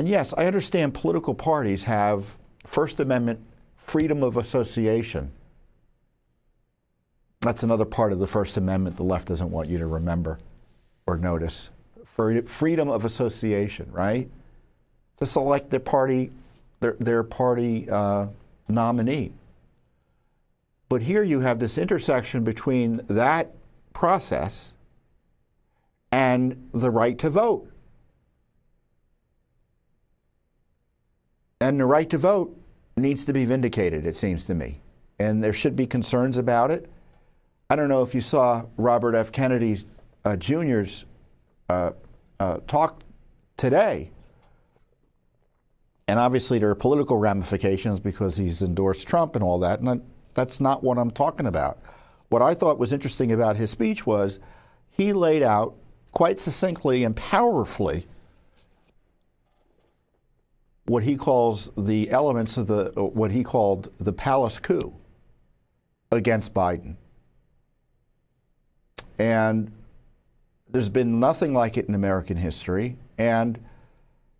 And yes, I understand political parties have First Amendment freedom of association. That's another part of the First Amendment the left doesn't want you to remember or notice. Freedom of association, right? To select their party, their party nominee. But here you have this intersection between that process and the right to vote. And the right to vote needs to be vindicated, it seems to me. And there should be concerns about it. I don't know if you saw Robert F. Kennedy Jr.'s talk today. And obviously there are political ramifications because he's endorsed Trump and all that. And that's not what I'm talking about. What I thought was interesting about his speech was he laid out quite succinctly and powerfully what he calls the elements of what he called the palace coup against Biden. And there's been nothing like it in American history. And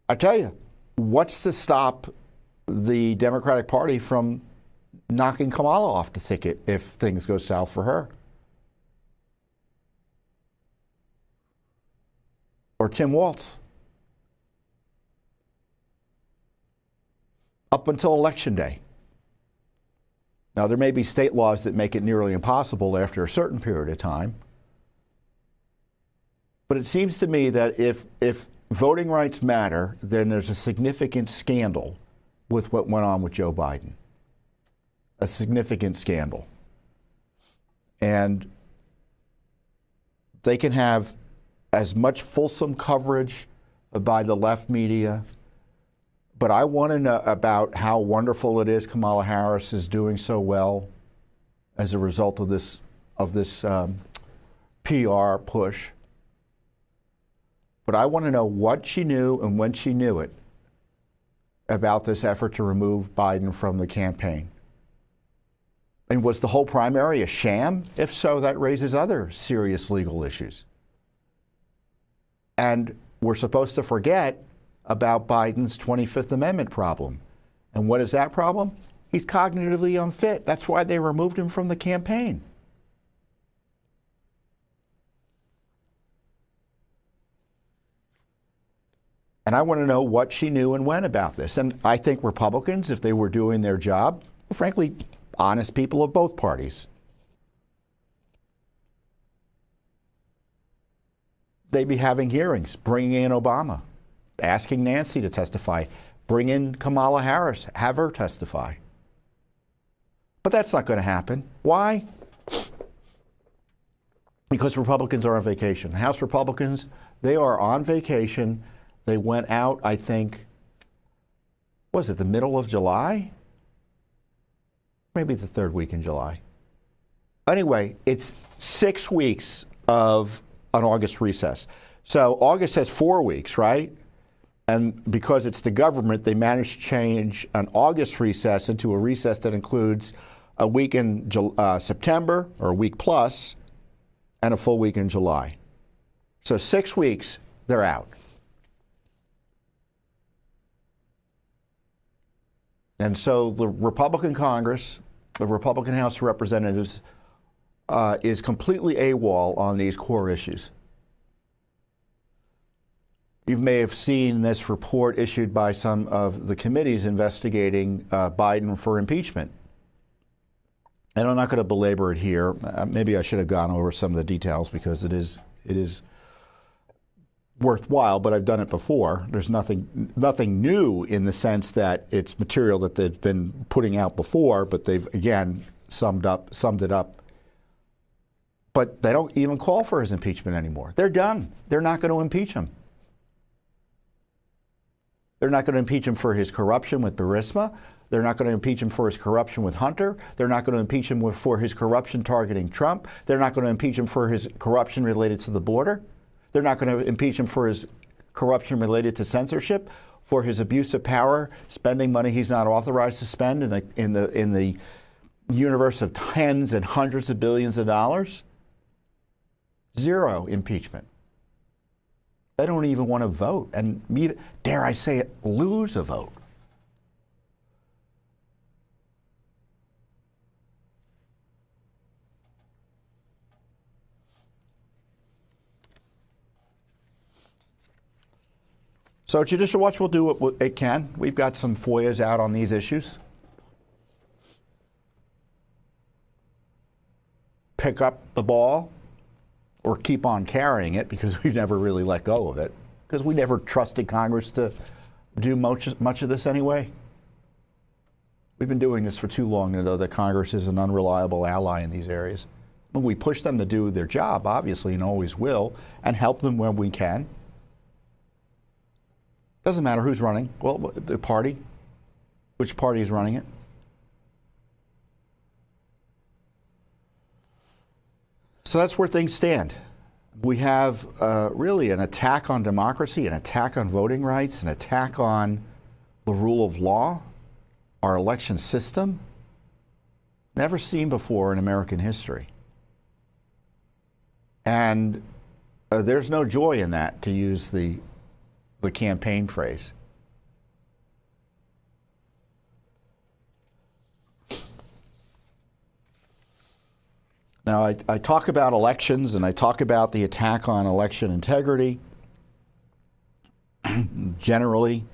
I tell you, what's to stop the Democratic Party from knocking Kamala off the ticket if things go south for her? Or Tim Walz? Up until Election Day. Now, there may be state laws that make it nearly impossible after a certain period of time. But it seems to me that if voting rights matter, then there's a significant scandal with what went on with Joe Biden. A significant scandal. And they can have as much fulsome coverage by the left media, but I want to know about how wonderful it is Kamala Harris is doing so well as a result of this PR push. But I want to know what she knew and when she knew it about this effort to remove Biden from the campaign. And was the whole primary a sham? If so, that raises other serious legal issues. And we're supposed to forget about Biden's 25th Amendment problem. And what is that problem? He's cognitively unfit. That's why they removed him from the campaign. And I want to know what she knew and when about this. And I think Republicans, if they were doing their job, frankly, honest people of both parties, they'd be having hearings, bringing in Obama, asking Nancy to testify, bring in Kamala Harris, have her testify. But that's not going to happen. Why? Because Republicans are on vacation. House Republicans, they are on vacation. They went out, I think, was it the middle of July? Maybe the third week in July. Anyway, it's 6 weeks of an August recess. So August has 4 weeks, right? And because it's the government, they managed to change an August recess into a recess that includes a week in September, or a week plus, and a full week in July. So 6 weeks, they're out. And so the Republican Congress, the Republican House of Representatives, is completely AWOL on these core issues. You may have seen this report issued by some of the committees investigating Biden for impeachment. And I'm not going to belabor it here. Maybe I should have gone over some of the details because it is worthwhile, but I've done it before. There's nothing new in the sense that it's material that they've been putting out before, but they've again summed it up. But they don't even call for his impeachment anymore. They're done. They're not going to impeach him. They're not going to impeach him for his corruption with Burisma. They're not going to impeach him for his corruption with Hunter. They're not going to impeach him for his corruption targeting Trump. They're not going to impeach him for his corruption related to the border. They're not going to impeach him for his corruption related to censorship, for his abuse of power, spending money he's not authorized to spend in the universe of tens and hundreds of billions of dollars. Zero impeachment. They don't even want to vote, and dare I say it, lose a vote. So Judicial Watch will do what it can. We've got some FOIAs out on these issues. Pick up the ball or keep on carrying it, because we've never really let go of it, because we never trusted Congress to do much of this anyway. We've been doing this for too long to know that Congress is an unreliable ally in these areas. When we push them to do their job, obviously, and always will, and help them when we can. Doesn't matter who's running. Well, the party. Which party is running it? So that's where things stand. We have really an attack on democracy, an attack on voting rights, an attack on the rule of law, our election system, never seen before in American history. And there's no joy in that, to use the campaign phrase. Now, I talk about elections, and I talk about the attack on election integrity. Generally,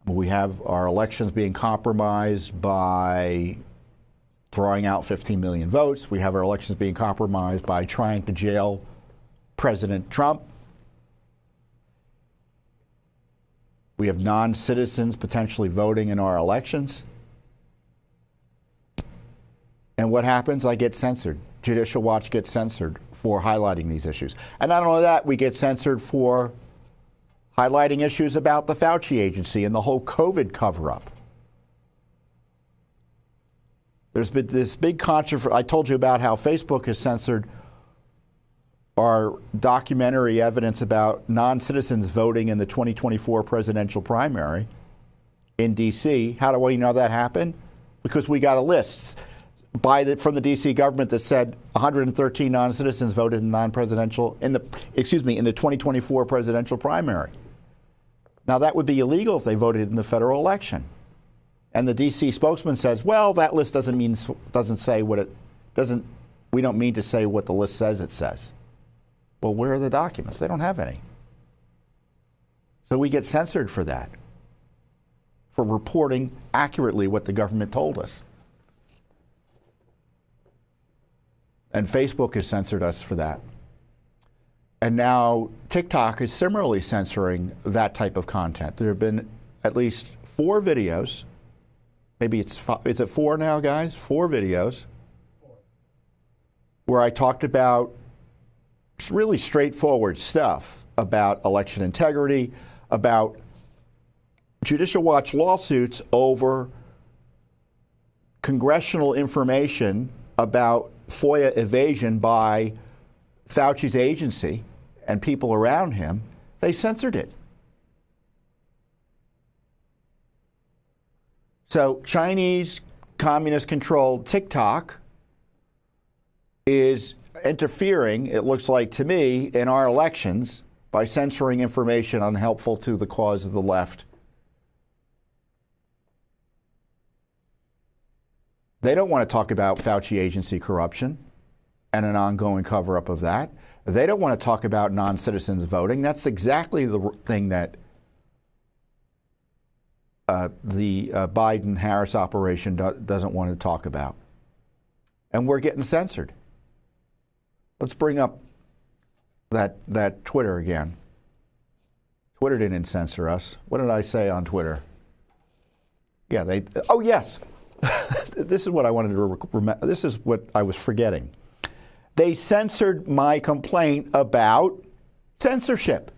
we have our elections being compromised by throwing out 15 million votes. We have our elections being compromised by trying to jail President Trump. We have non-citizens potentially voting in our elections. And what happens? I get censored. Judicial Watch gets censored for highlighting these issues. And not only that, we get censored for highlighting issues about the Fauci agency and the whole COVID cover-up. There's been this big controversy. I told you about how Facebook has censored our documentary evidence about non-citizens voting in the 2024 presidential primary in D.C. How do we know that happened? Because we got a list from the D.C. government that said 113 non-citizens voted in in the 2024 presidential primary. Now, that would be illegal if they voted in the federal election. And the D.C. spokesman says, well, that list doesn't say what it doesn't. We don't mean to say what the list says it says. Well, where are the documents? They don't have any. So we get censored for that, for reporting accurately what the government told us. And Facebook has censored us for that. And now TikTok is similarly censoring that type of content. There have been at least 4 videos. Maybe is it 4 now, guys? 4 videos where I talked about really straightforward stuff about election integrity, about Judicial Watch lawsuits over congressional information about FOIA evasion by Fauci's agency and people around him. They censored it. So Chinese communist-controlled TikTok is interfering, it looks like to me, in our elections by censoring information unhelpful to the cause of the left. They don't want to talk about Fauci agency corruption and an ongoing cover-up of that. They don't want to talk about non-citizens voting. That's exactly the thing that the Biden-Harris operation doesn't want to talk about. And we're getting censored. Let's bring up that Twitter again. Twitter didn't censor us. What did I say on Twitter? Yeah, oh yes. This is what I wanted to remember. This is what I was forgetting. They censored my complaint about censorship.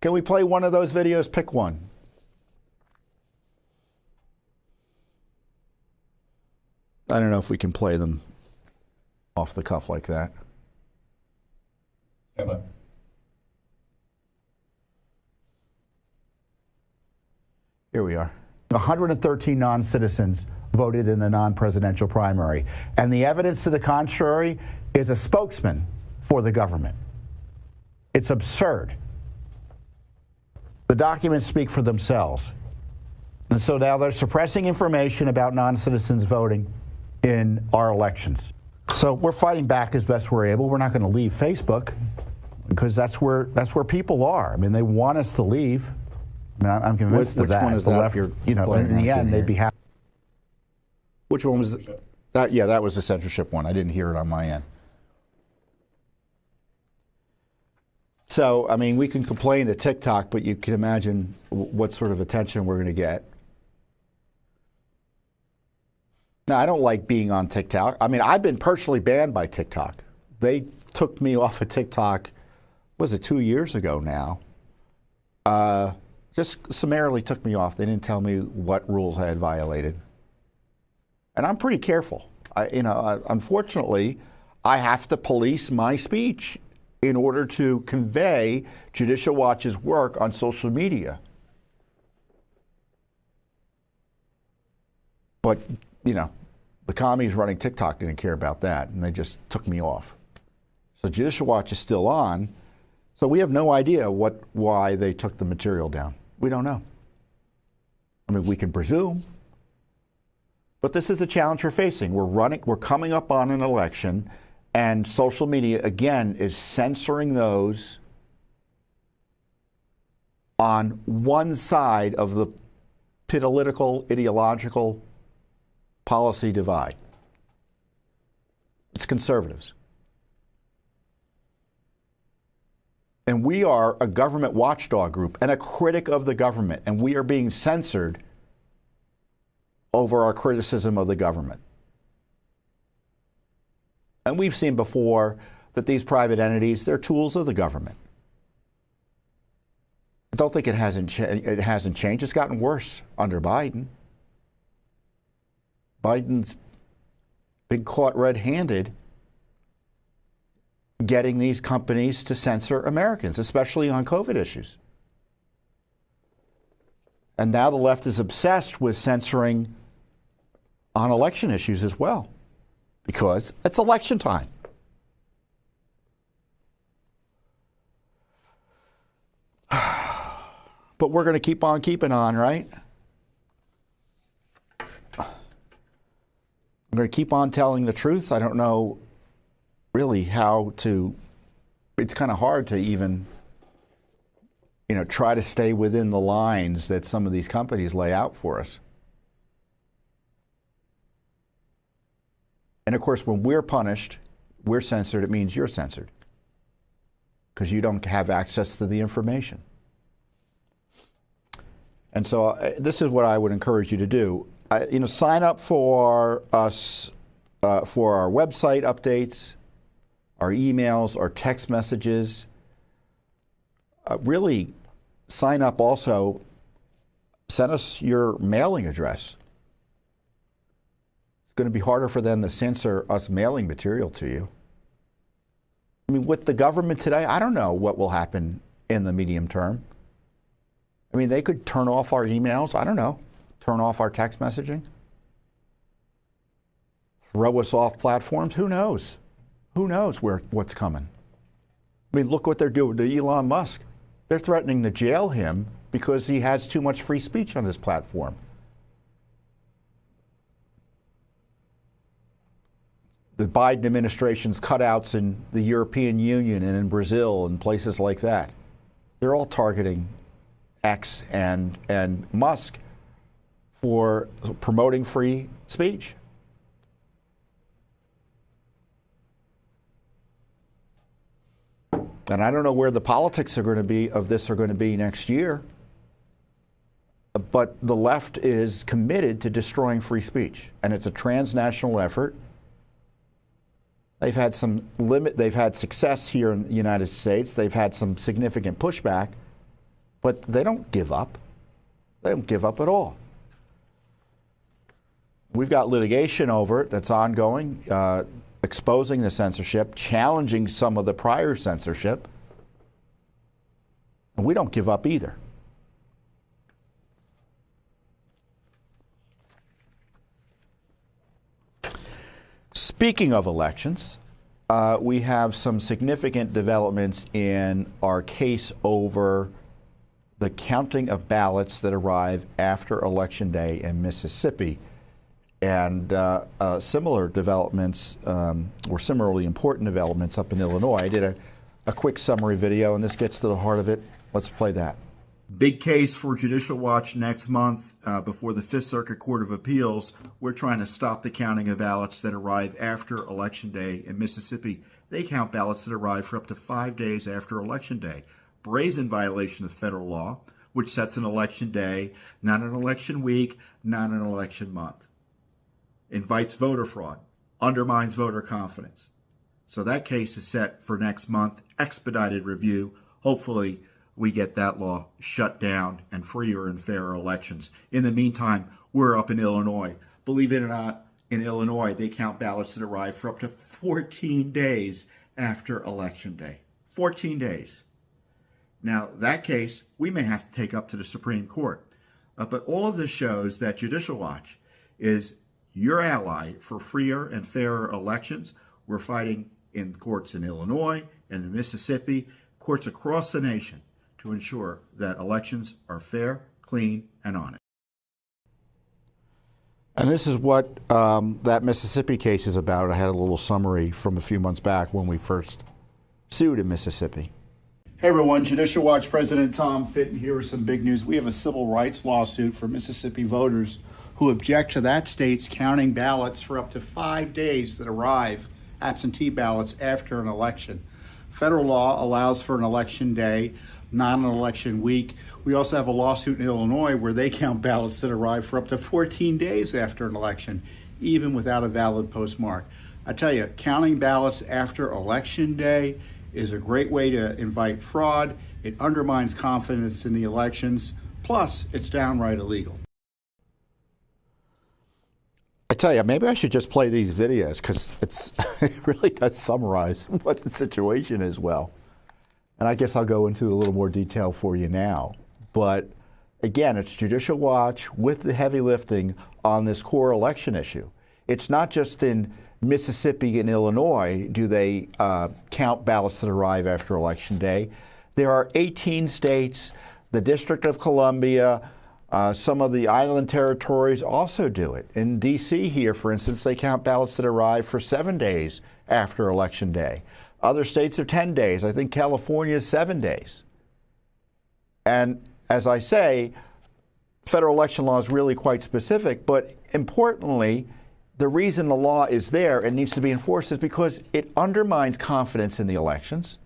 Can we play one of those videos? Pick one. I don't know if we can play them off the cuff like that. Stand by. Here we are. 113 non-citizens voted in the non-presidential primary. And the evidence to the contrary is a spokesman for the government. It's absurd. The documents speak for themselves. And so now they're suppressing information about non-citizens voting in our elections. So we're fighting back as best we're able. We're not going to leave Facebook because that's where people are. I mean, they want us to leave. I mean, I'm convinced of that. Which one is the that? left, in the end, they'd be happy. Which one was that? Yeah, that was the censorship one. I didn't hear it on my end. So, I mean, we can complain to TikTok, but you can imagine what sort of attention we're going to get. Now, I don't like being on TikTok. I mean, I've been personally banned by TikTok. They took me off of TikTok, was it 2 years ago now? Just summarily took me off. They didn't tell me what rules I had violated. And I'm pretty careful. Unfortunately, I have to police my speech in order to convey Judicial Watch's work on social media. But, the commies running TikTok didn't care about that, and they just took me off. So Judicial Watch is still on, so we have no idea why they took the material down. We don't know. I mean, we can presume. But this is the challenge we're facing. We're coming up on an election, and social media, again, is censoring those on one side of the political, ideological policy divide. It's conservatives. And we are a government watchdog group and a critic of the government, and we are being censored over our criticism of the government. And we've seen before that these private entities, they're tools of the government. I don't think it hasn't changed. It's gotten worse under Biden. Biden's been caught red-handed getting these companies to censor Americans, especially on COVID issues. And now the left is obsessed with censoring on election issues as well, because it's election time. But we're going to keep on keeping on, right? I'm going to keep on telling the truth. I don't know really how to, it's kind of hard to even, try to stay within the lines that some of these companies lay out for us. And of course, when we're punished, we're censored, it means you're censored because you don't have access to the information. And so this is what I would encourage you to do. Sign up for us for our website updates, our emails, our text messages. Really sign up also. Send us your mailing address. It's going to be harder for them to censor us mailing material to you. I mean, with the government today, I don't know what will happen in the medium term. I mean, they could turn off our emails. I don't know. Turn off our text messaging. Throw us off platforms. Who knows? Who knows what's coming? I mean, look what they're doing to Elon Musk. They're threatening to jail him because he has too much free speech on his platform. The Biden administration's cutouts in the European Union and in Brazil and places like that, they're all targeting X and Musk for promoting free speech. And I don't know where the politics are going to be next year, but the left is committed to destroying free speech, and it's a transnational effort. They've had success here in the United States. They've had some significant pushback, but they don't give up. They don't give up at all. We've got litigation over it that's ongoing, exposing the censorship, challenging some of the prior censorship. And we don't give up either. Speaking of elections, we have some significant developments in our case over the counting of ballots that arrive after Election Day in Mississippi. And similar developments, or similarly important developments up in Illinois. I did a quick summary video, and this gets to the heart of it. Let's play that. Big case for Judicial Watch next month before the Fifth Circuit Court of Appeals. We're trying to stop the counting of ballots that arrive after Election Day in Mississippi. They count ballots that arrive for up to 5 days after Election Day. Brazen violation of federal law, which sets an election day, not an election week, not an election month. Invites voter fraud, undermines voter confidence. So that case is set for next month, expedited review. Hopefully, we get that law shut down and freer and fairer elections. In the meantime, we're up in Illinois. Believe it or not, in Illinois, they count ballots that arrive for up to 14 days after Election Day. 14 days. Now, that case, we may have to take up to the Supreme Court. But all of this shows that Judicial Watch is your ally for freer and fairer elections. We're fighting in courts in Illinois and in Mississippi, courts across the nation, to ensure that elections are fair, clean, and honest. And this is what that Mississippi case is about. I had a little summary from a few months back when we first sued in Mississippi. Hey everyone, Judicial Watch President Tom Fitton here with some big news. We have a civil rights lawsuit for Mississippi voters who object to that state's counting ballots for up to 5 days that arrive, absentee ballots, after an election. Federal law allows for an election day, not an election week. We also have a lawsuit in Illinois where they count ballots that arrive for up to 14 days after an election, even without a valid postmark. I tell you, counting ballots after Election Day is a great way to invite fraud. It undermines confidence in the elections. Plus, it's downright illegal. I tell you, maybe I should just play these videos because it really does summarize what the situation is well. And I guess I'll go into a little more detail for you now. But again, it's Judicial Watch with the heavy lifting on this core election issue. It's not just in Mississippi and Illinois do they count ballots that arrive after Election Day. There are 18 states, the District of Columbia, some of the island territories also do it. In D.C. here, for instance, they count ballots that arrive for 7 days after Election Day. Other states are 10 days. I think California is 7 days. And as I say, federal election law is really quite specific, but importantly, the reason the law is there and needs to be enforced is because it undermines confidence in the elections.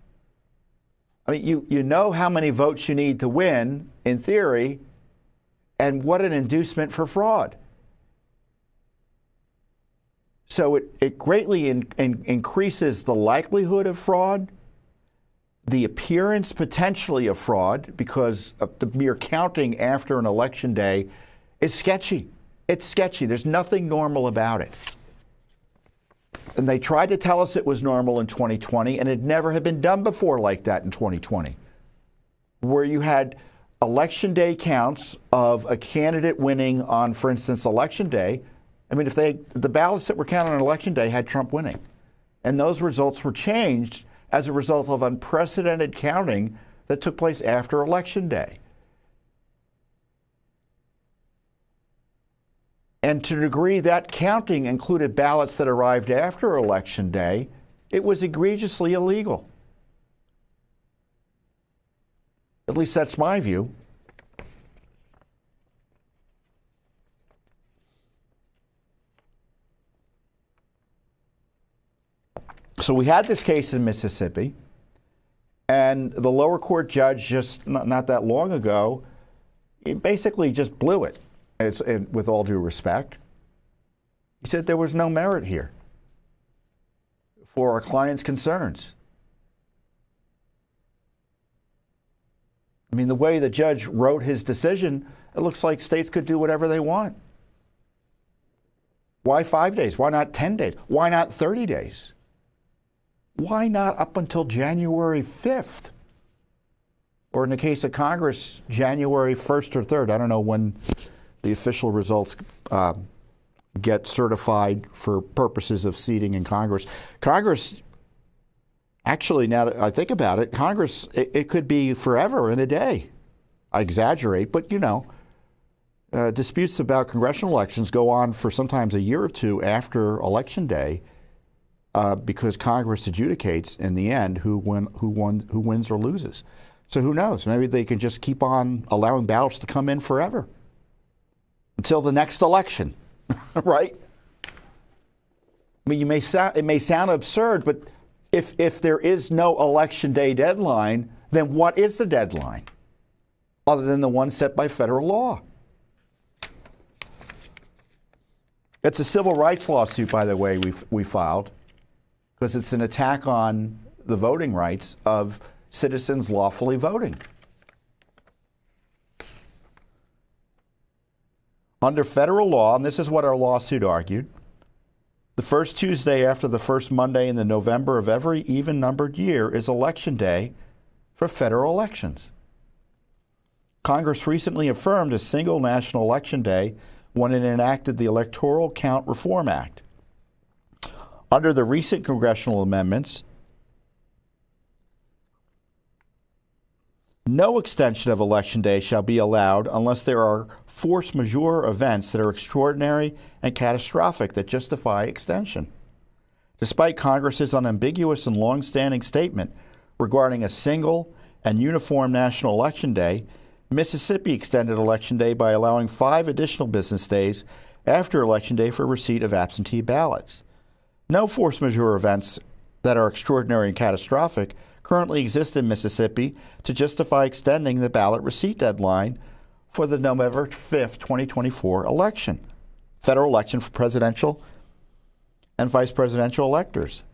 I mean, you know how many votes you need to win, in theory, and what an inducement for fraud. So it greatly increases the likelihood of fraud, the appearance potentially of fraud, because of the mere counting after an election day is sketchy. It's sketchy. There's nothing normal about it. And they tried to tell us it was normal in 2020, and it never had been done before like that in 2020, where you had election day counts of a candidate winning on, for instance, election day. I mean, if the ballots that were counted on election day had Trump winning, and those results were changed as a result of unprecedented counting that took place after election day. And to the degree that counting included ballots that arrived after Election Day, it was egregiously illegal. At least that's my view. So we had this case in Mississippi, and the lower court judge just not that long ago, he basically just blew it. With all due respect, he said there was no merit here for our client's concerns. I mean, the way the judge wrote his decision, it looks like states could do whatever they want. Why 5 days? Why not 10 days? Why not 30 days? Why not up until January 5th? Or in the case of Congress, January 1st or 3rd. I don't know when the official results get certified for purposes of seating in Congress. Congress Actually, now that I think about it, Congress, it could be forever and a day. I exaggerate, but disputes about congressional elections go on for sometimes a year or two after Election Day because Congress adjudicates in the end who wins or loses. So who knows? Maybe they can just keep on allowing ballots to come in forever until the next election, right? I mean, it may sound absurd, but if there is no Election Day deadline, then what is the deadline other than the one set by federal law? It's a civil rights lawsuit, by the way, we filed, because it's an attack on the voting rights of citizens lawfully voting. Under federal law, and this is what our lawsuit argued, the first Tuesday after the first Monday in the November of every even-numbered year is Election Day for federal elections. Congress recently affirmed a single national election day when it enacted the Electoral Count Reform Act. Under the recent congressional amendments, no extension of Election Day shall be allowed unless there are force majeure events that are extraordinary and catastrophic that justify extension. Despite Congress's unambiguous and long-standing statement regarding a single and uniform national election day, Mississippi extended Election Day by allowing 5 additional business days after Election Day for receipt of absentee ballots. No force majeure events that are extraordinary and catastrophic currently exist in Mississippi to justify extending the ballot receipt deadline for the November 5th, 2024 election, federal election for presidential and vice presidential electors.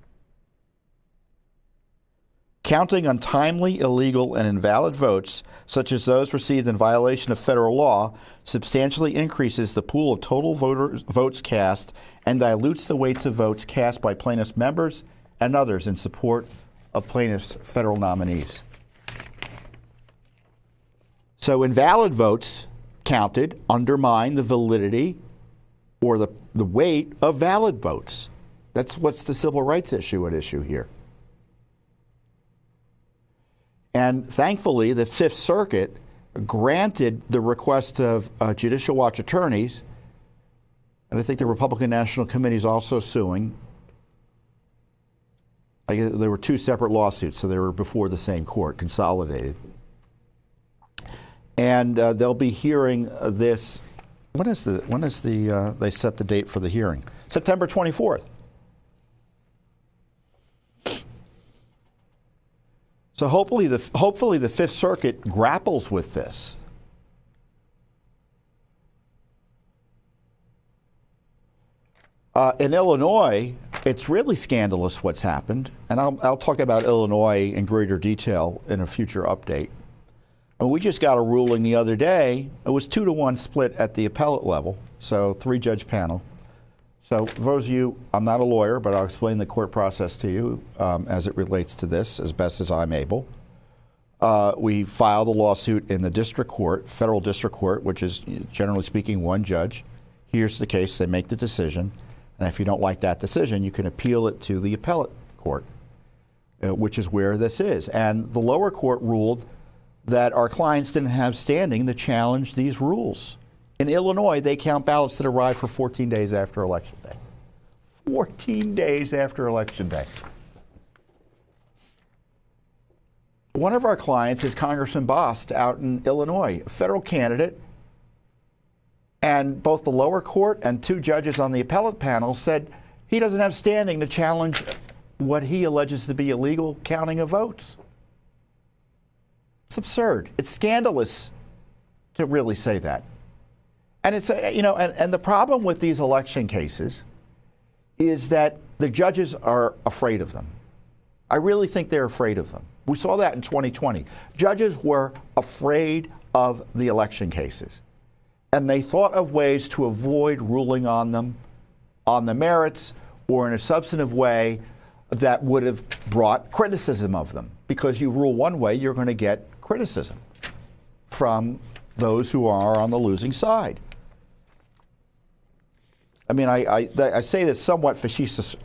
Counting untimely, illegal, and invalid votes, such as those received in violation of federal law, substantially increases the pool of total votes cast and dilutes the weights of votes cast by plaintiffs' members and others in support of plaintiffs' federal nominees. So invalid votes counted undermine the validity or the weight of valid votes. That's what's the civil rights issue at issue here. And thankfully, the Fifth Circuit granted the request of Judicial Watch attorneys, and I think the Republican National Committee is also suing. There were 2 separate lawsuits, so they were before the same court, consolidated. And they'll be hearing this. When is they set the date for the hearing? September 24th. So hopefully the Fifth Circuit grapples with this. In Illinois, it's really scandalous what's happened, and I'll talk about Illinois in greater detail in a future update. And we just got a ruling the other day. It was 2-to-1 split at the appellate level, so 3-judge panel. So for those of you, I'm not a lawyer, but I'll explain the court process to you as it relates to this as best as I'm able. We filed a lawsuit in the district court, federal district court, which is generally speaking 1 judge. Here's the case, they make the decision. And if you don't like that decision, you can appeal it to the appellate court, which is where this is. And the lower court ruled that our clients didn't have standing to challenge these rules. In Illinois, they count ballots that arrive for 14 days after Election Day. 14 days after Election Day. One of our clients is Congressman Bost out in Illinois, a federal candidate. And both the lower court and 2 judges on the appellate panel said he doesn't have standing to challenge what he alleges to be illegal counting of votes. It's absurd. It's scandalous to really say that. And it's and the problem with these election cases is that the judges are afraid of them. I really think they're afraid of them. We saw that in 2020. Judges were afraid of the election cases. And they thought of ways to avoid ruling on them on the merits or in a substantive way that would have brought criticism of them. Because you rule one way, you're going to get criticism from those who are on the losing side. I mean, I say this somewhat facetious,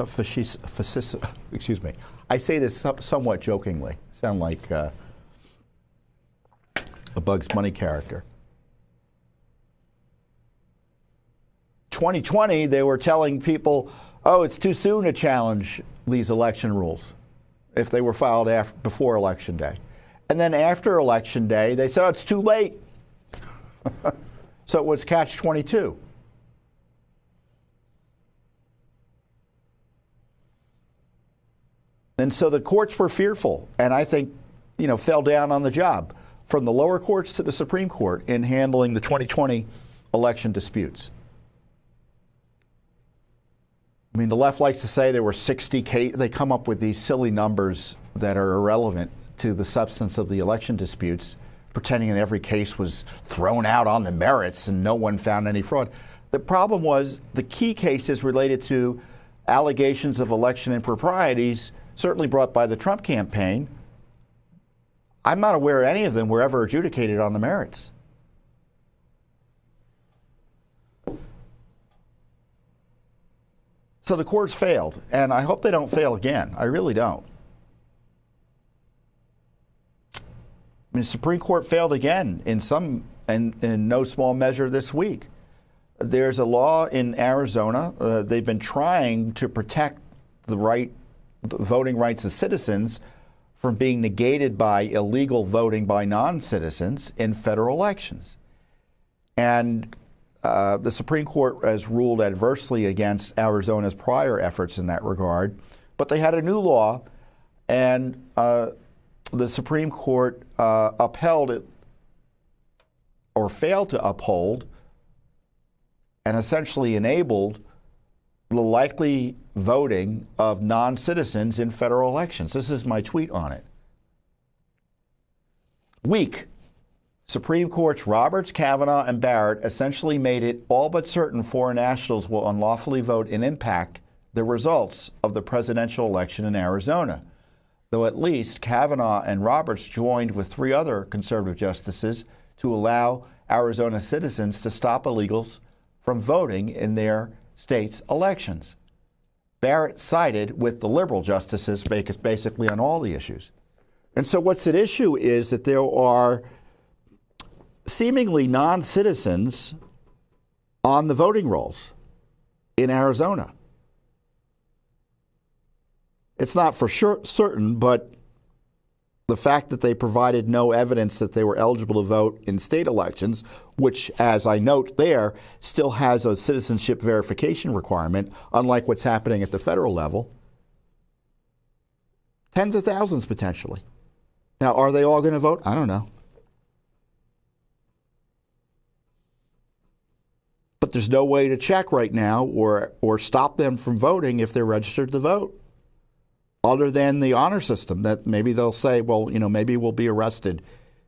excuse me. I say this somewhat jokingly. Sound like a Bugs Bunny character. 2020, they were telling people, oh, it's too soon to challenge these election rules if they were filed before Election Day. And then after Election Day, they said, oh, it's too late. So it was catch-22. And so the courts were fearful, and I think, fell down on the job, from the lower courts to the Supreme Court, in handling the 2020 election disputes. I mean, the left likes to say there were 60 cases. They come up with these silly numbers that are irrelevant to the substance of the election disputes, pretending that every case was thrown out on the merits and no one found any fraud. The problem was the key cases related to allegations of election improprieties, certainly brought by the Trump campaign. I'm not aware any of them were ever adjudicated on the merits. So the courts failed, and I hope they don't fail again. I really don't. I mean, the Supreme Court failed again in no small measure this week. There's a law in Arizona. They've been trying to protect the voting rights of citizens from being negated by illegal voting by non-citizens in federal elections. And the Supreme Court has ruled adversely against Arizona's prior efforts in that regard, but they had a new law, and the Supreme Court upheld it, or failed to uphold, and essentially enabled the likely voting of non-citizens in federal elections. This is my tweet on it. Weak. Supreme Courts Roberts, Kavanaugh, and Barrett essentially made it all but certain foreign nationals will unlawfully vote and impact the results of the presidential election in Arizona, though at least Kavanaugh and Roberts joined with 3 other conservative justices to allow Arizona citizens to stop illegals from voting in their state's elections. Barrett sided with the liberal justices basically on all the issues. And so what's at issue is that there are seemingly non-citizens on the voting rolls in Arizona. It's not for sure certain, but the fact that they provided no evidence that they were eligible to vote in state elections, which, as I note there, still has a citizenship verification requirement, unlike what's happening at the federal level. Tens of thousands, potentially. Now, are they all going to vote? I don't know. But there's no way to check right now or stop them from voting if they're registered to vote, other than the honor system that maybe they'll say, well, maybe we'll be arrested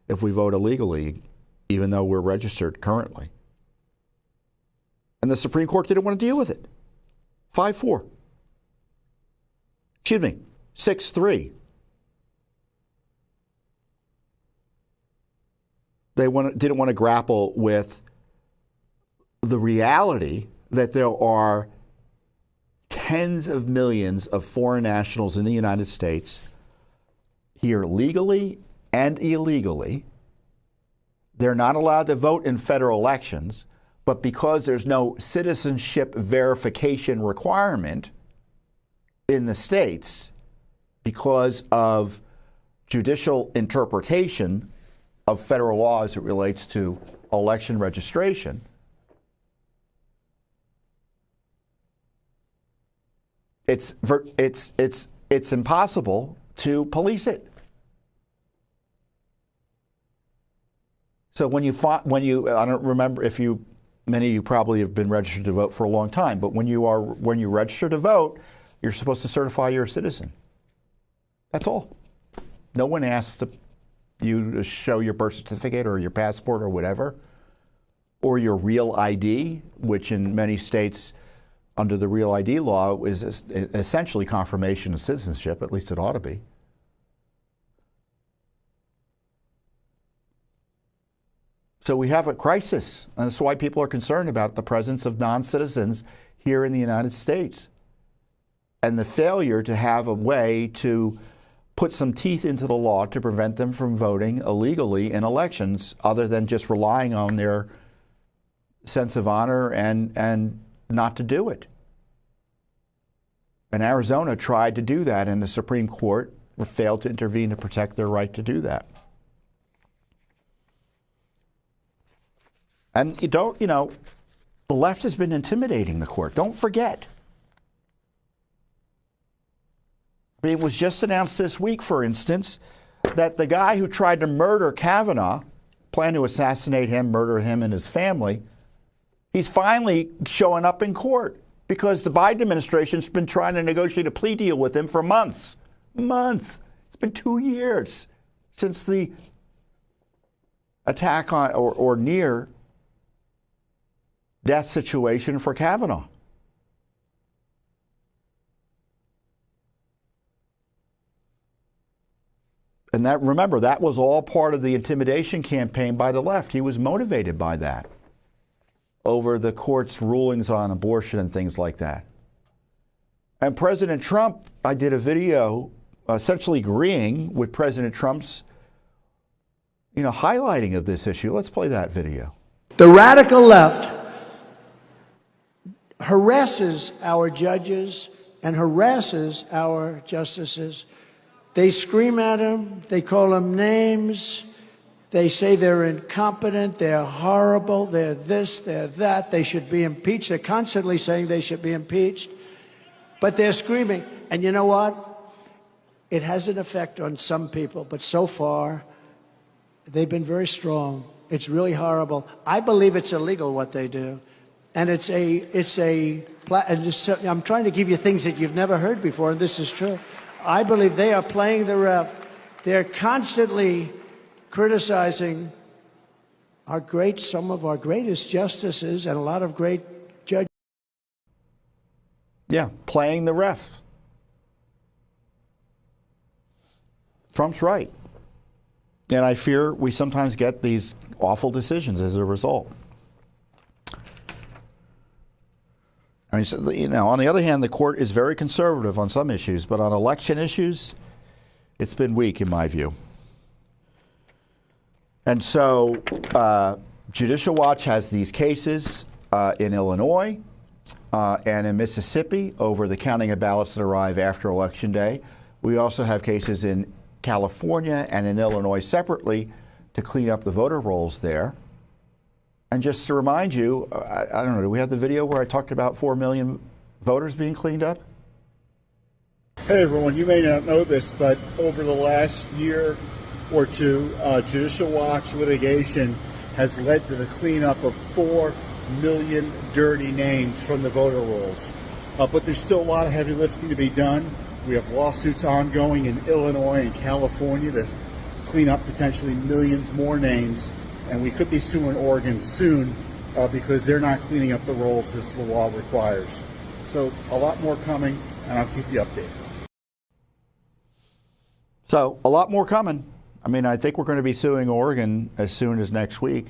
if we vote illegally, even though we're registered currently. And the Supreme Court didn't want to deal with it. 5-4. Excuse me, 6-3. They didn't want to grapple with the reality that there are tens of millions of foreign nationals in the United States here legally and illegally. They're not allowed to vote in federal elections, but because there's no citizenship verification requirement in the states because of judicial interpretation of federal law as it relates to election registration, it's impossible to police it. So when you I don't remember if many of you probably have been registered to vote for a long time, but when you register to vote, you're supposed to certify you're a citizen. That's all. No one asks you to show your birth certificate or your passport or whatever, or your real ID, which in many states under the Real ID law is essentially confirmation of citizenship, at least it ought to be. So we have a crisis, and that's why people are concerned about the presence of non-citizens here in the United States. and the failure to have a way to put some teeth into the law to prevent them from voting illegally in elections, other than just relying on their sense of honor and not to do it. And Arizona tried to do that, and the Supreme Court failed to intervene to protect their right to do that. And the left has been intimidating the court. Don't forget. I mean, it was just announced this week, for instance, that the guy who tried to murder Kavanaugh, planned to assassinate him, murder him and his family, he's finally showing up in court because the Biden administration's been trying to negotiate a plea deal with him for months. Months. It's been 2 years since the attack on or near death situation for Kavanaugh. And remember, that was all part of the intimidation campaign by the left. He was motivated by that over the court's rulings on abortion and things like that. And President Trump, I did a video essentially agreeing with President Trump's, highlighting of this issue. Let's play that video. The radical left harasses our judges and harasses our justices. They scream at them, they call them names, they say they're incompetent, they're horrible, they're this, they're that, they should be impeached. They're constantly saying they should be impeached, but they're screaming. And you know what? It has an effect on some people, but so far, they've been very strong. It's really horrible. I believe it's illegal what they do. And I'm trying to give you things that you've never heard before, and this is true. I believe they are playing the ref. They're constantly criticizing some of our greatest justices and a lot of great judges. Yeah, playing the ref. Trump's right. And I fear we sometimes get these awful decisions as a result. I mean, on the other hand, the court is very conservative on some issues, but on election issues, it's been weak in my view. And so Judicial Watch has these cases in Illinois and in Mississippi over the counting of ballots that arrive after Election Day. We also have cases in California and in Illinois separately to clean up the voter rolls there. And just to remind you, I don't know, do we have the video where I talked about 4 million voters being cleaned up? Hey everyone, you may not know this, but over the last year or two, Judicial Watch litigation has led to the cleanup of 4 million dirty names from the voter rolls. But there's still a lot of heavy lifting to be done. We have lawsuits ongoing in Illinois and California to clean up potentially millions more names. And we could be suing Oregon soon because they're not cleaning up the rolls as the law requires. So a lot more coming, and I'll keep you updated. So a lot more coming. I mean, I think we're going to be suing Oregon as soon as next week.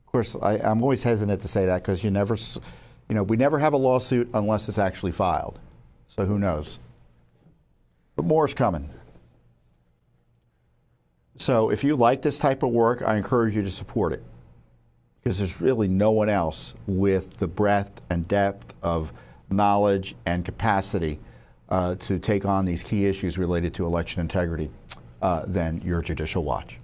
Of course, I'm always hesitant to say that because we never have a lawsuit unless it's actually filed. So who knows? But more is coming. So if you like this type of work, I encourage you to support it because there's really no one else with the breadth and depth of knowledge and capacity to take on these key issues related to election integrity than your Judicial Watch.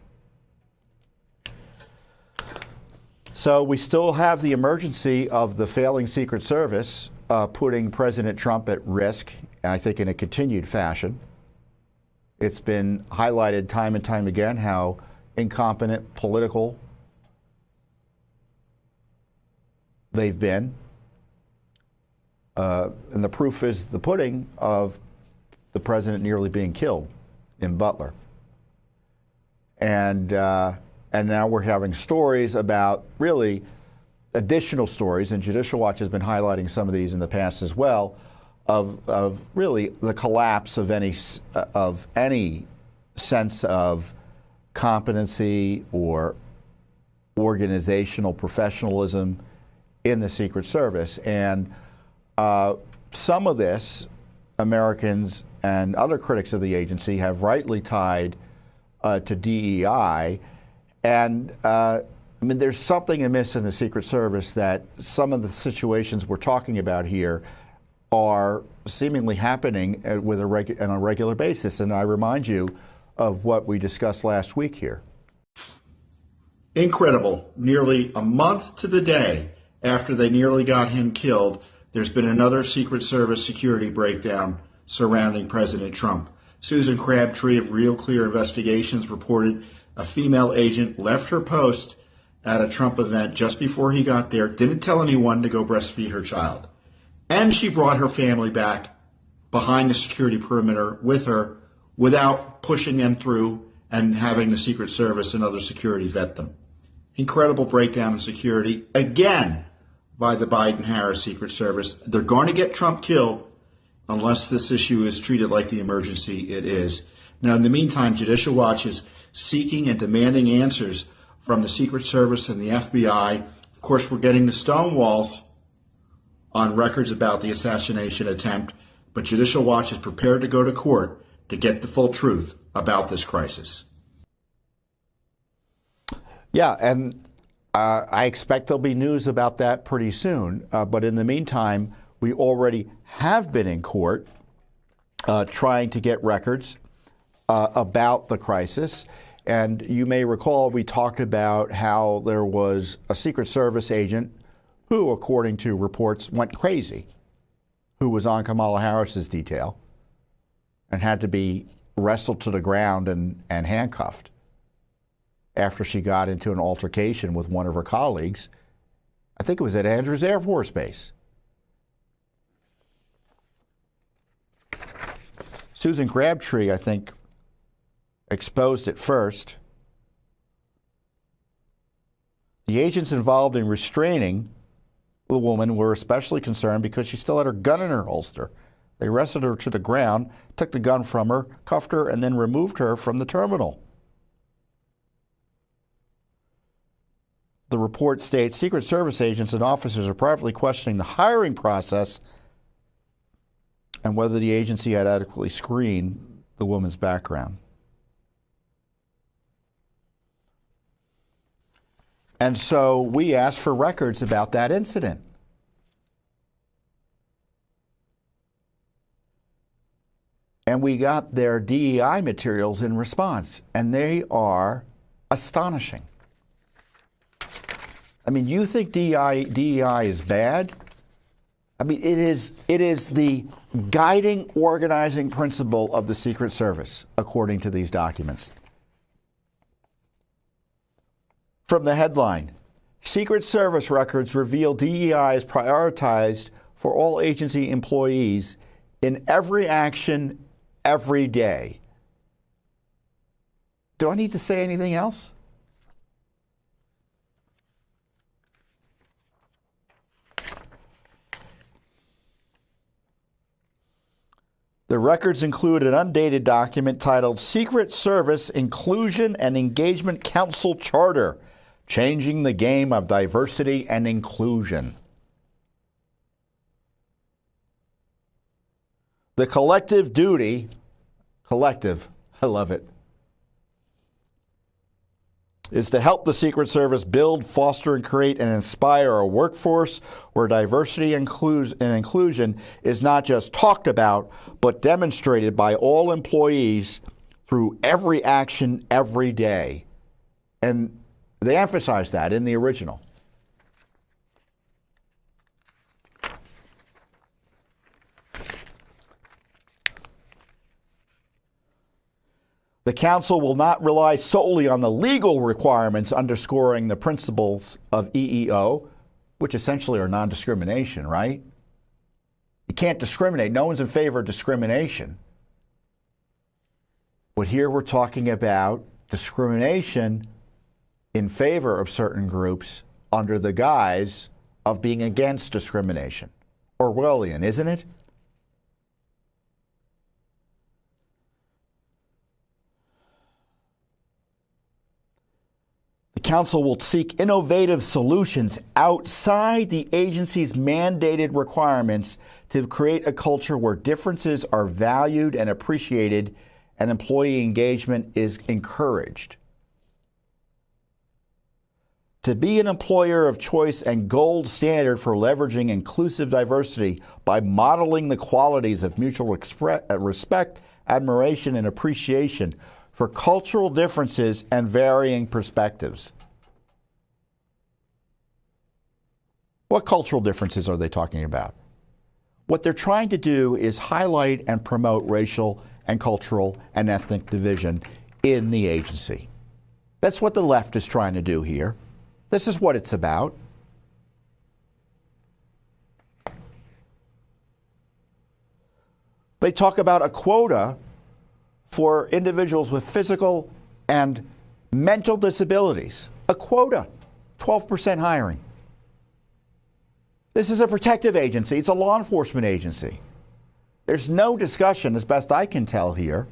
So we still have the emergency of the failing Secret Service putting President Trump at risk, I think in a continued fashion. It's been highlighted time and time again how incompetent political they've been. And the proof is the pudding of the president nearly being killed in Butler. And now we're having stories about really additional stories, and Judicial Watch has been highlighting some of these in the past as well, of really the collapse of any sense of competency or organizational professionalism in the Secret Service. And some of this, Americans and other critics of the agency have rightly tied to DEI. And I mean, there's something amiss in the Secret Service that some of the situations we're talking about here are seemingly happening on a regular basis. And I remind you of what we discussed last week here. Incredible. Nearly a month to the day after they nearly got him killed, there's been another Secret Service security breakdown surrounding President Trump. Susan Crabtree of Real Clear Investigations reported a female agent left her post at a Trump event just before he got there, didn't tell anyone to go breastfeed her child. And she brought her family back behind the security perimeter with her without pushing them through and having the Secret Service and other security vet them. Incredible breakdown in security, again, by the Biden-Harris Secret Service. They're going to get Trump killed unless this issue is treated like the emergency it is. Now, in the meantime, Judicial Watch is seeking and demanding answers from the Secret Service and the FBI. Of course, we're getting the stonewalls on records about the assassination attempt, but Judicial Watch is prepared to go to court to get the full truth about this crisis. Yeah, and I expect there'll be news about that pretty soon. But in the meantime, we already have been in court trying to get records about the crisis. And you may recall we talked about how there was a Secret Service agent who, according to reports, went crazy, who was on Kamala Harris's detail and had to be wrestled to the ground and handcuffed after she got into an altercation with one of her colleagues. I think it was at Andrews Air Force Base. Susan Crabtree, I think, exposed it first. The agents involved in restraining the woman were especially concerned because she still had her gun in her holster. They arrested her to the ground, took the gun from her, cuffed her, and then removed her from the terminal. The report states Secret Service agents and officers are privately questioning the hiring process and whether the agency had adequately screened the woman's background. And so we asked for records about that incident. And we got their DEI materials in response, and they are astonishing. I mean, you think DEI is bad? I mean, it is the guiding, organizing principle of the Secret Service, according to these documents. From the headline, Secret Service records reveal DEI is prioritized for all agency employees in every action, every day. Do I need to say anything else? The records include an undated document titled Secret Service Inclusion and Engagement Council Charter, Changing the Game of Diversity and Inclusion. The collective duty, collective, I love it, is to help the Secret Service build, foster, and create and inspire a workforce where diversity and inclusion is not just talked about, but demonstrated by all employees through every action, every day. And they emphasize that in the original. The Council will not rely solely on the legal requirements underscoring the principles of EEO, which essentially are non-discrimination, right? You can't discriminate. No one's in favor of discrimination. But here we're talking about discrimination in favor of certain groups under the guise of being against discrimination. Orwellian, isn't it? The council will seek innovative solutions outside the agency's mandated requirements to create a culture where differences are valued and appreciated and employee engagement is encouraged. To be an employer of choice and gold standard for leveraging inclusive diversity by modeling the qualities of mutual respect, admiration, and appreciation for cultural differences and varying perspectives. What cultural differences are they talking about? What they're trying to do is highlight and promote racial and cultural and ethnic division in the agency. That's what the left is trying to do here. This is what it's about. They talk about a quota for individuals with physical and mental disabilities. A quota, 12% hiring. This is a protective agency. It's a law enforcement agency. There's no discussion, as best I can tell here,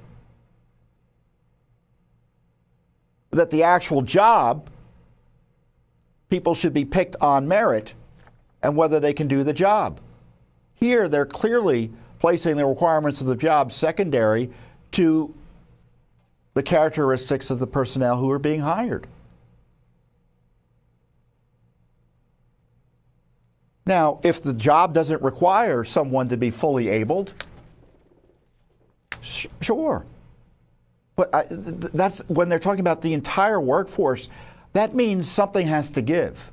that the actual job, people should be picked on merit and whether they can do the job. Here, they're clearly placing the requirements of the job secondary to the characteristics of the personnel who are being hired. Now, if the job doesn't require someone to be fully abled, sure. But that's when they're talking about the entire workforce, that means something has to give.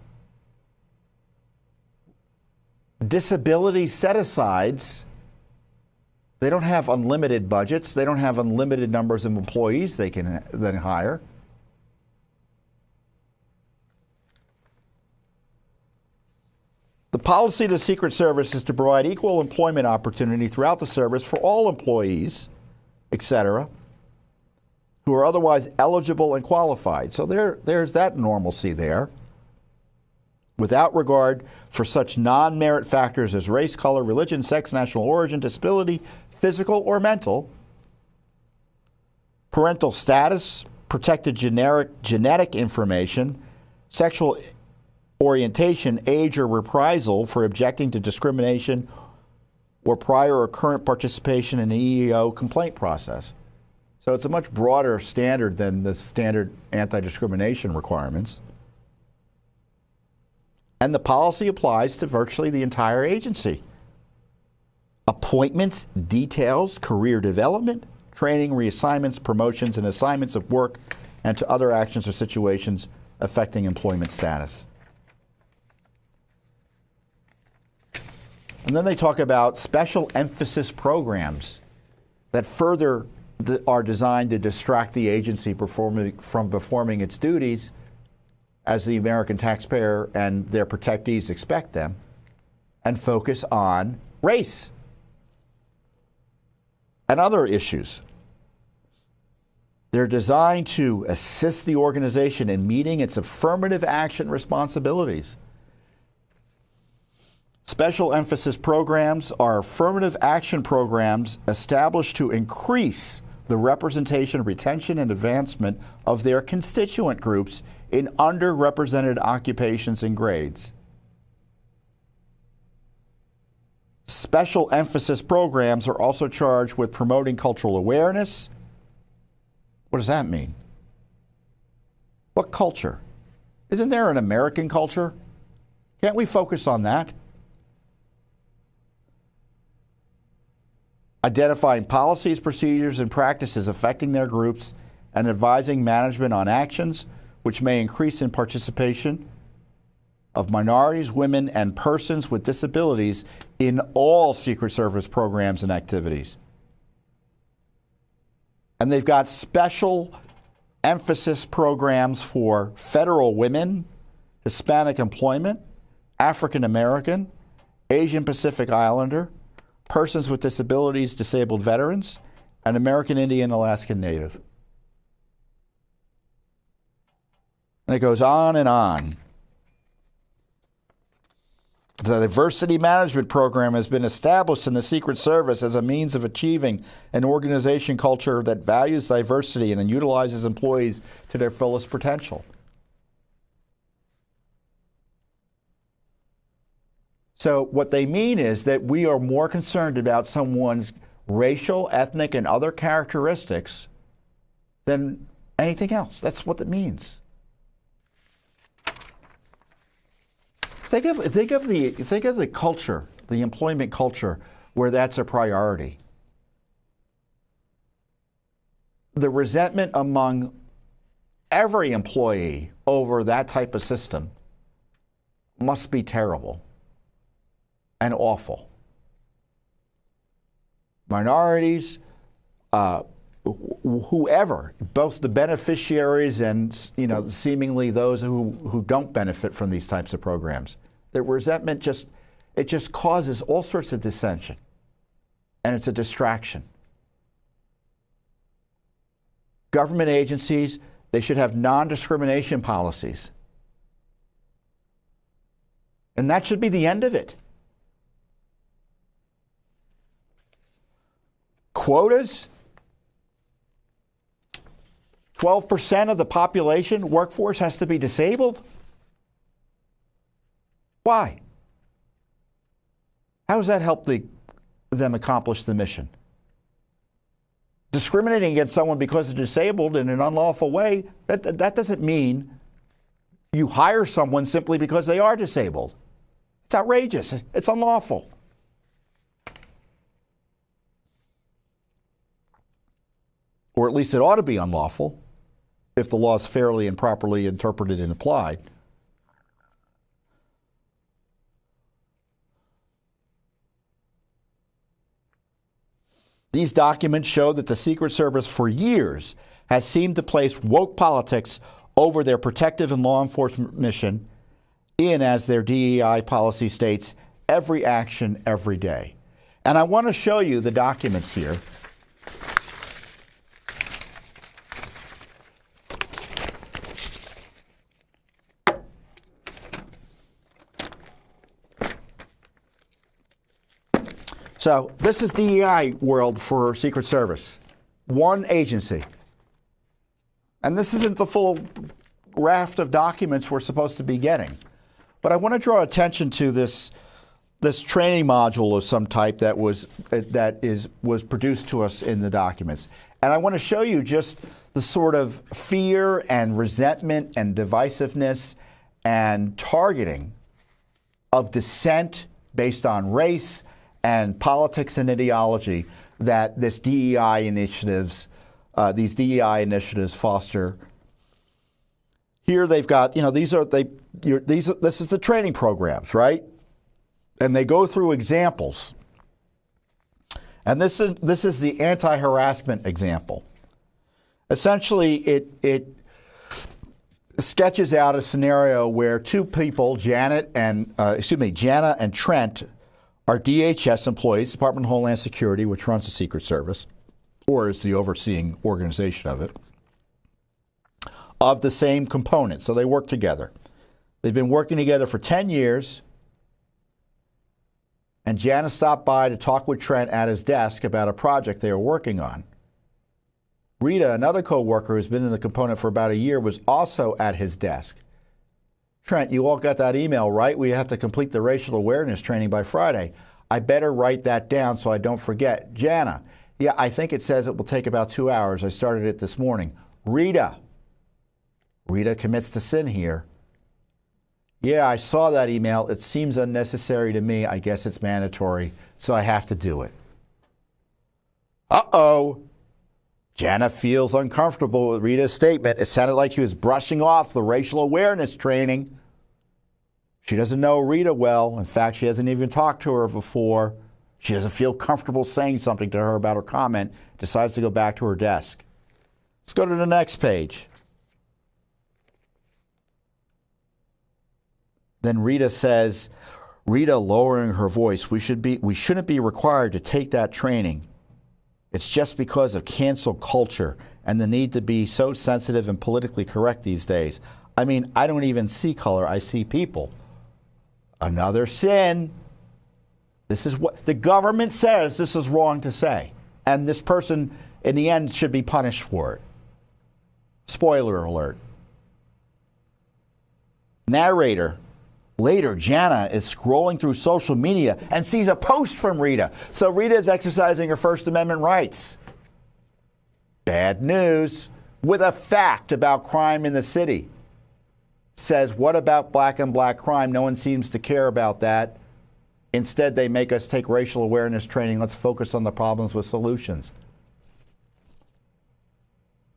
Disability set-asides, they don't have unlimited budgets. They don't have unlimited numbers of employees they can then hire. The policy of the Secret Service is to provide equal employment opportunity throughout the service for all employees, etc., who are otherwise eligible and qualified. So there's that normalcy there. Without regard for such non-merit factors as race, color, religion, sex, national origin, disability, physical or mental, parental status, protected genetic information, sexual orientation, age, or reprisal for objecting to discrimination or prior or current participation in the EEO complaint process. So it's a much broader standard than the standard anti-discrimination requirements. And the policy applies to virtually the entire agency. Appointments, details, career development, training, reassignments, promotions, and assignments of work, and to other actions or situations affecting employment status. And then they talk about special emphasis programs that further are designed to distract the agency from performing its duties as the American taxpayer and their protectees expect them, and focus on race and other issues. They're designed to assist the organization in meeting its affirmative action responsibilities. Special emphasis programs are affirmative action programs established to increase the representation, retention, and advancement of their constituent groups in underrepresented occupations and grades. Special emphasis programs are also charged with promoting cultural awareness. What does that mean? What culture? Isn't there an American culture? Can't we focus on that? Identifying policies, procedures, and practices affecting their groups and advising management on actions which may increase in participation of minorities, women, and persons with disabilities in all Secret Service programs and activities. And they've got special emphasis programs for federal women, Hispanic employment, African American, Asian Pacific Islander, persons with disabilities, disabled veterans, and American Indian Alaskan Native. And it goes on and on. The diversity management program has been established in the Secret Service as a means of achieving an organization culture that values diversity and then utilizes employees to their fullest potential. So what they mean is that we are more concerned about someone's racial, ethnic, and other characteristics than anything else. That's what it means. Think of the culture, the employment culture, where that's a priority. The resentment among every employee over that type of system must be terrible and awful. Minorities, whoever, both the beneficiaries and seemingly those who don't benefit from these types of programs. The resentment just causes all sorts of dissension, and it's a distraction. Government agencies, they should have non-discrimination policies. And that should be the end of it. Quotas? 12% of the population workforce has to be disabled? Why? How does that help them accomplish the mission? Discriminating against someone because they're disabled in an unlawful way, that doesn't mean you hire someone simply because they are disabled. It's outrageous. It's unlawful. Or at least it ought to be unlawful if the law is fairly and properly interpreted and applied. These documents show that the Secret Service for years has seemed to place woke politics over their protective and law enforcement mission in, as their DEI policy states, every action, every day. And I want to show you the documents here. So this is DEI world for Secret Service. One agency. And this isn't the full raft of documents we're supposed to be getting. But I want to draw attention to this training module of some type that was produced to us in the documents. And I want to show you just the sort of fear and resentment and divisiveness and targeting of dissent based on race and politics and ideology that these DEI initiatives foster. Here they've got, this is the training programs, right? And they go through examples. And this is the anti-harassment example. Essentially, it sketches out a scenario where two people, Jana and Trent, are DHS employees, Department of Homeland Security, which runs the Secret Service, or is the overseeing organization of it, of the same component. So they work together. They've been working together for 10 years. And Jana stopped by to talk with Trent at his desk about a project they were working on. Rita, another co-worker who's been in the component for about a year, was also at his desk. Trent, you all got that email, right? We have to complete the racial awareness training by Friday. I better write that down so I don't forget. Jana, yeah, I think it says it will take about 2 hours. I started it this morning. Rita commits to sin here. Yeah, I saw that email. It seems unnecessary to me. I guess it's mandatory, so I have to do it. Uh-oh. Jana feels uncomfortable with Rita's statement. It sounded like she was brushing off the racial awareness training. She doesn't know Rita well. In fact, she hasn't even talked to her before. She doesn't feel comfortable saying something to her about her comment, decides to go back to her desk. Let's go to the next page. Then Rita says, lowering her voice, we shouldn't be required to take that training. It's just because of cancel culture and the need to be so sensitive and politically correct these days. I mean, I don't even see color, I see people. Another sin. This is what the government says this is wrong to say. And this person, in the end, should be punished for it. Spoiler alert. Narrator, Later, Jana is scrolling through social media and sees a post from Rita. So Rita is exercising her First Amendment rights. Bad news. With a fact about crime in the city. Says, what about black on black crime? No one seems to care about that. Instead, they make us take racial awareness training. Let's focus on the problems with solutions.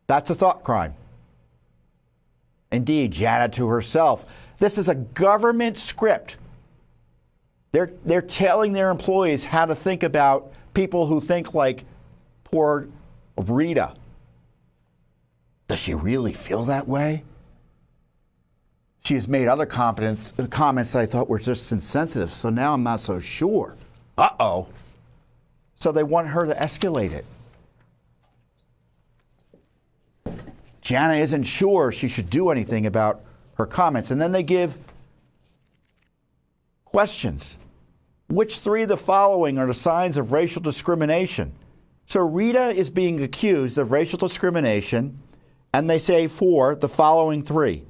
That's a thought crime. Indeed, Jana to herself. This is a government script. They're telling their employees how to think about people who think like poor Rita. Does she really feel that way? She has made other comments that I thought were just insensitive, so now I'm not so sure. Uh-oh. So they want her to escalate it. Jana isn't sure she should do anything about her comments. And then they give questions. Which three of the following are the signs of racial discrimination? So Rita is being accused of racial discrimination, and they say for the following three.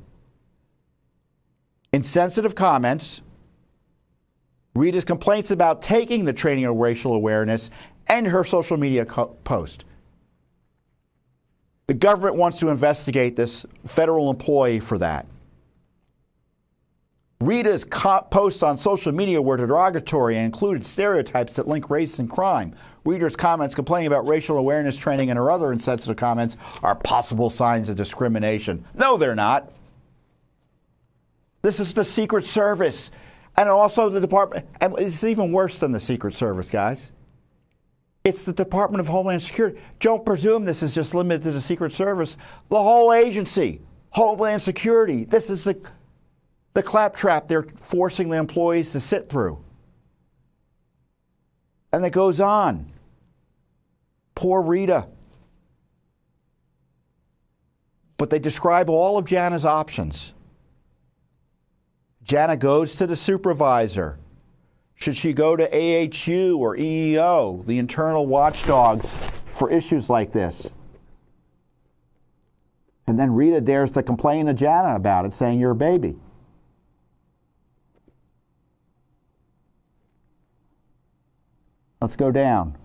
Insensitive comments, Rita's complaints about taking the training of racial awareness, and her social media post. The government wants to investigate this federal employee for that. Rita's posts on social media were derogatory and included stereotypes that link race and crime. Rita's comments complaining about racial awareness training and her other insensitive comments are possible signs of discrimination. No, they're not. This is the Secret Service and also the Department. And it's even worse than the Secret Service, guys. It's the Department of Homeland Security. Don't presume this is just limited to the Secret Service. The whole agency, Homeland Security. This is the claptrap they're forcing the employees to sit through. And it goes on. Poor Rita. But they describe all of Jana's options. Jana goes to the supervisor. Should she go to AHU or EEO, the internal watchdogs for issues like this? And then Rita dares to complain to Jana about it, saying you're a baby. Let's go down.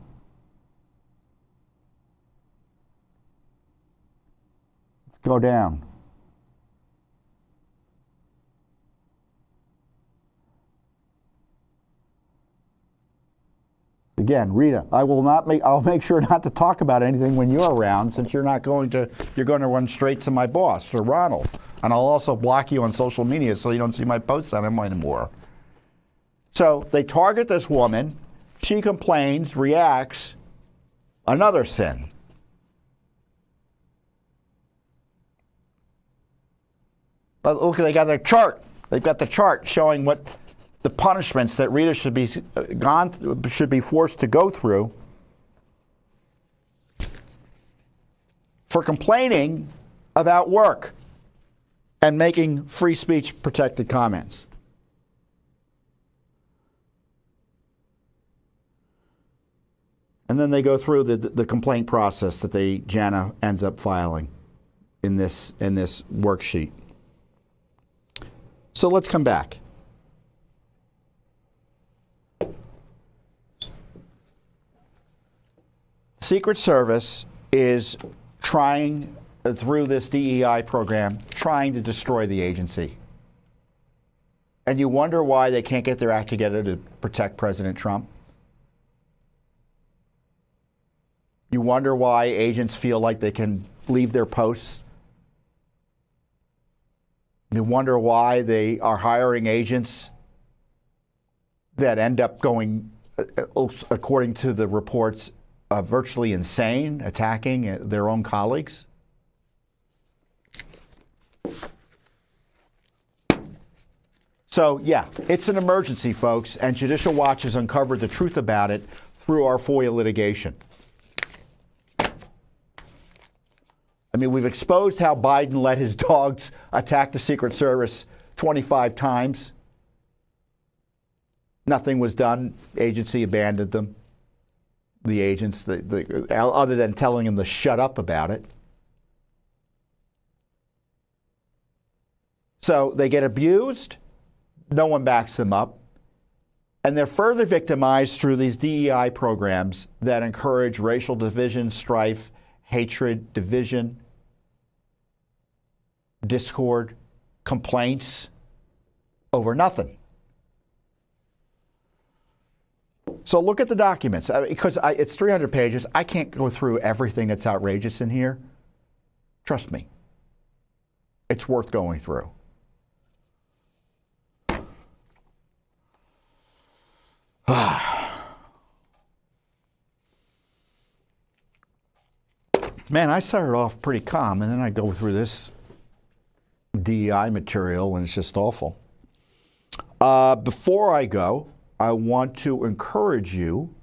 Let's go down. Again, Rita, I'll make sure not to talk about anything when you're around, since you're going to run straight to my boss, or Ronald. And I'll also block you on social media so you don't see my posts on them anymore. So they target this woman. She complains, reacts, another sin. But look, they got their chart. They've got the chart showing what the punishments that Rita should be forced to go through for complaining about work and making free speech protected comments. And then they go through the complaint process that Jana ends up filing in this worksheet. So let's come back. Secret Service is trying, through this DEI program, trying to destroy the agency. And you wonder why they can't get their act together to protect President Trump. You wonder why agents feel like they can leave their posts. You wonder why they are hiring agents that end up going, according to the reports, virtually insane, attacking their own colleagues. So, yeah, it's an emergency, folks, and Judicial Watch has uncovered the truth about it through our FOIA litigation. I mean, we've exposed how Biden let his dogs attack the Secret Service 25 times. Nothing was done. Agency abandoned them. The agents, other than telling them to shut up about it. So they get abused. no one backs them up. And they're further victimized through these DEI programs that encourage racial division, strife, hatred, division, discord, complaints over nothing. So look at the documents, because it's 300 pages. I can't go through everything that's outrageous in here. Trust me, it's worth going through. Man, I started off pretty calm, and then I go through this DEI material, and it's just awful. Before I go, I want to encourage you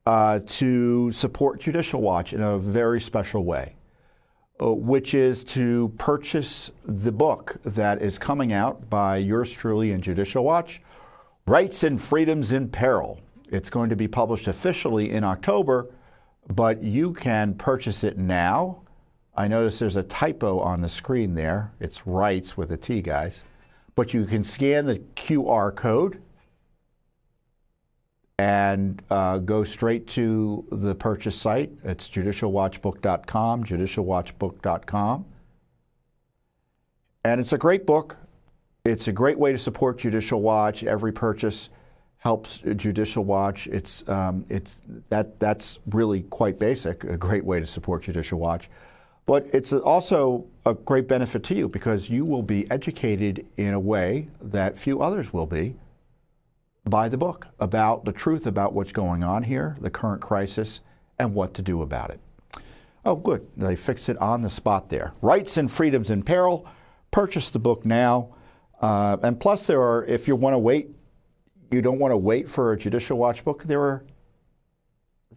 to support Judicial Watch in a very special way, which is to purchase the book that is coming out by yours truly in Judicial Watch, Rights and Freedoms in Peril. It's going to be published officially in October, but you can purchase it now. I notice there's a typo on the screen there. It's rights with a T, guys. But you can scan the QR code and go straight to the purchase site. It's judicialwatchbook.com, judicialwatchbook.com. And it's a great book. It's a great way to support Judicial Watch. Every purchase helps Judicial Watch. That's really quite basic, a great way to support Judicial Watch. But it's also a great benefit to you because you will be educated in a way that few others will be by the book about the truth about what's going on here, the current crisis, and what to do about it. Oh, good. They fixed it on the spot there. Rights and Freedoms in Peril. Purchase the book now. And plus, there are, if you want to wait, you don't want to wait for a Judicial Watch book, there are,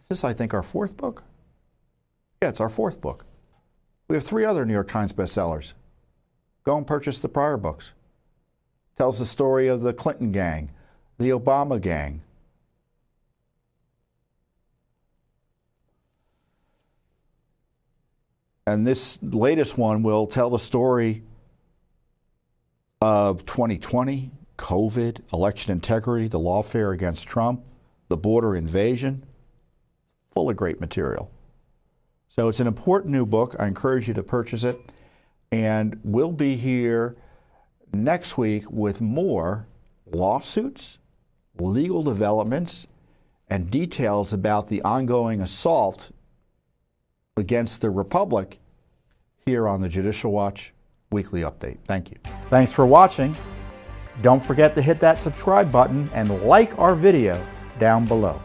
this is, I think, our fourth book? Yeah, it's our fourth book. We have 3 other New York Times bestsellers. Go and purchase the prior books. Tells the story of the Clinton gang, the Obama gang. And this latest one will tell the story of 2020, COVID, election integrity, the lawfare against Trump, the border invasion, full of great material. So it's an important new book. I encourage you to purchase it. And we'll be here next week with more lawsuits, legal developments, and details about the ongoing assault against the Republic here on the Judicial Watch Weekly Update. Thank you. Thanks for watching. Don't forget to hit that subscribe button and like our video down below.